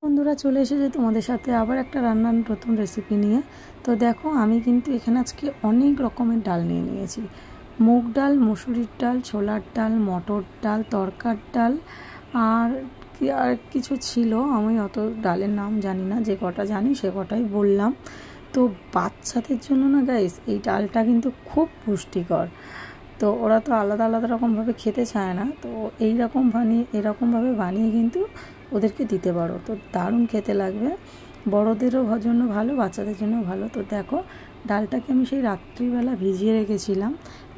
বন্ধুরা চলে এসেছে তোমাদের সাথে আবার একটা রান্নার নতুন রেসিপি নিয়ে। তো দেখো আমি কিন্তু এখানে আজকে অনেক রকমের ডাল নিয়ে নিয়েছি। মুগ ডাল, মুসুরির ডাল, ছোলার ডাল, মটর ডাল, তরকার ডাল আর কিছু ছিল, আমি অত ডালের নাম জানি না, যে কটা জানি সে কটাই বললাম। তো বাচ্চাদের জন্য না গাইস, এই ডালটা কিন্তু খুব পুষ্টিকর। তো ওরা তো আলাদা আলাদা রকমভাবে খেতে চায় না, তো এরকমভাবে বানিয়ে কিন্তু ওদেরকে দিতে পারো, তো দারুণ খেতে লাগবে। বড়োদেরও জন্য ভালো, বাচ্চাদের জন্য ভালো। তো দেখো ডালটাকে আমি সেই রাত্রিবেলা ভিজিয়ে রেখেছিলাম,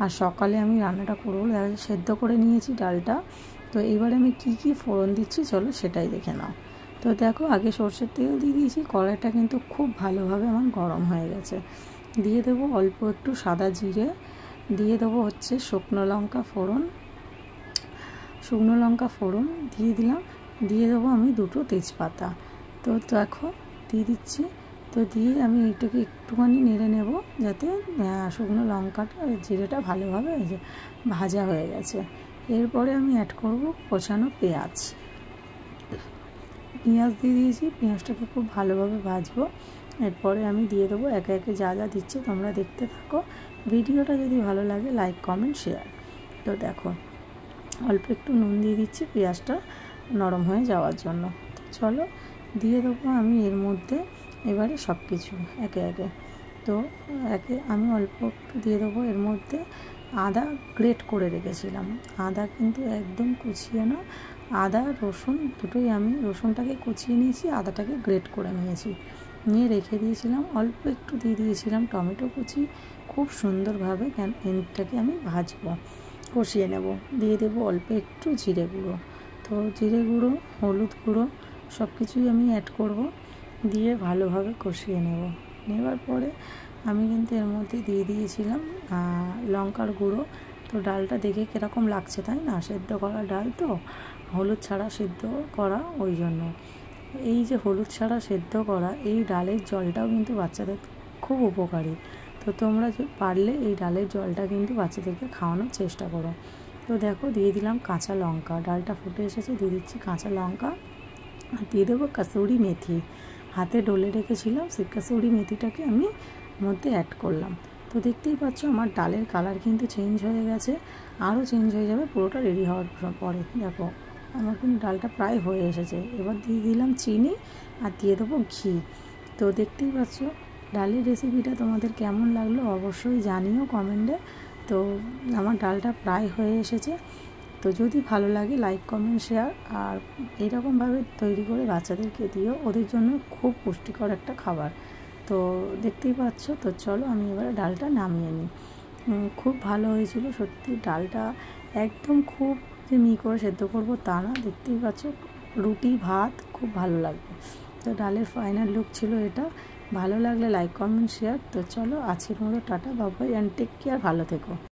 আর সকালে আমি রান্নাটা করবো। সেদ্ধ করে নিয়েছি ডালটা। তো এবারে আমি কি ফোড়ন দিচ্ছি চলো সেটাই দেখে নাও। তো দেখো আগে সর্ষের তেল দিয়ে দিয়েছি, কড়াইটা কিন্তু খুব ভালোভাবে আমার গরম হয়ে গেছে। দিয়ে দেবো অল্প একটু সাদা জিরে, দিয়ে দেবো হচ্ছে শুকনো লঙ্কা ফোড়ন দিয়ে দিলাম। দিয়ে দেবো আমি দুটো তেজপাতা। তো দেখো দিয়ে দিচ্ছি। তো দিয়ে আমি এটাকে একটুখানি নেড়ে নেব, যাতে শুকনো লঙ্কাটা আর জিরেটা ভালোভাবে ভাজা হয়ে গেছে। এরপরে আমি অ্যাড করব কোচানো পেঁয়াজ দিয়ে দিয়েছি। পেঁয়াজটাকে খুব ভালোভাবে ভাজবো। এরপরে আমি দিয়ে দেবো একে একে যা দিচ্ছি, তোমরা দেখতে থাকো। ভিডিওটা যদি ভালো লাগে লাইক, কমেন্ট, শেয়ার। তো দেখো অল্প একটু নুন দিয়ে দিচ্ছি পেঁয়াজটা নরম হয়ে যাওয়ার জন্য। চলো দিয়ে দেবো আমি এর মধ্যে এবারে সব কিছু একে একে। তো আমি অল্প একটু দিয়ে দেবো এর মধ্যে আদা গ্রেট করে রেখেছিলাম। আদা কিন্তু একদম কুচিয়ে না, আদা রসুন দুটোই আমি রসুনটাকে কুচিয়ে নিয়েছি, আদাটাকে গ্রেট করে নিয়ে রেখে দিয়েছিলাম। অল্প একটু দিয়ে দিয়েছিলাম টমেটো কুচি। খুব সুন্দরভাবে এটাকে আমি ভাজবো, কষিয়ে নেব। দিয়ে দেবো অল্প একটু জিরে গুঁড়ো। তো জিরে গুঁড়ো, হলুদ গুঁড়ো সব কিছুই আমি অ্যাড করব, দিয়ে ভালোভাবে কষিয়ে নেবার পরে আমি কিন্তু এর মধ্যে দিয়ে দিয়েছিলাম লঙ্কার গুঁড়ো। তো ডালটা দেখে কীরকম লাগছে তাই না, সেদ্ধ করা ডাল তো, হলুদ ছাড়া সেদ্ধ করা, ওই জন্য এই যে হলুদ ছাড়া সেদ্ধ করা এই ডালের জলটাও কিন্তু বাচ্চাদের খুব উপকারী। তো তোমরা পারলে এই ডালের জলটা কিন্তু বাচ্চাদেরকে খাওয়ানোর চেষ্টা করো। তো দেখো দিয়ে দিলাম কাঁচা লঙ্কা, ডালটা ফুটে এসেছে, দিয়ে দিচ্ছি কাঁচা লঙ্কা। আর দিয়ে দেবো কাসুরি মেথি, হাতে ডলে রেখেছিলাম, সেই কাসুরি মেথিটাকে আমি মধ্যে অ্যাড করলাম। তো দেখতেই পাচ্ছ আমার ডালের কালার কিন্তু চেঞ্জ হয়ে গেছে, আরও চেঞ্জ হয়ে যাবে পুরোটা রেডি হওয়ার পরে। দেখো আমার কিন্তু ডালটা প্রায় হয়ে এসেছে। এবার দিয়ে দিলাম চিনি আর দিয়ে দেবো ঘি। তো দেখতেই পাচ্ছ ডালের রেসিপিটা তোমাদের কেমন লাগলো অবশ্যই জানিও কমেন্টে। তো আমার ডালটা প্রায় হয়ে এসেছে। তো যদি ভালো লাগে লাইক, কমেন্ট, শেয়ার, আর এইরকমভাবে তৈরি করে বাচ্চাদেরকে দিও, ওদের জন্য খুব পুষ্টিকর একটা খাবার। তো দেখতেই পাচ্ছ। তো চলো আমি এবারে ডালটা নামিয়ে নিই। খুব ভালো হয়েছিল সত্যি ডালটা, একদম খুব যে করে সেদ্ধ করবো তা না। দেখতেই পাচ্ছ রুটি ভাত খুব ভালো লাগবে। তো ডালের ফাইনাল লুক ছিল এটা। ভালো লাগলে লাইক, কমেন্ট, শেয়ার। তো চলো আজকের মতো টাটা, bye bye, and take care, ভালো থেকো।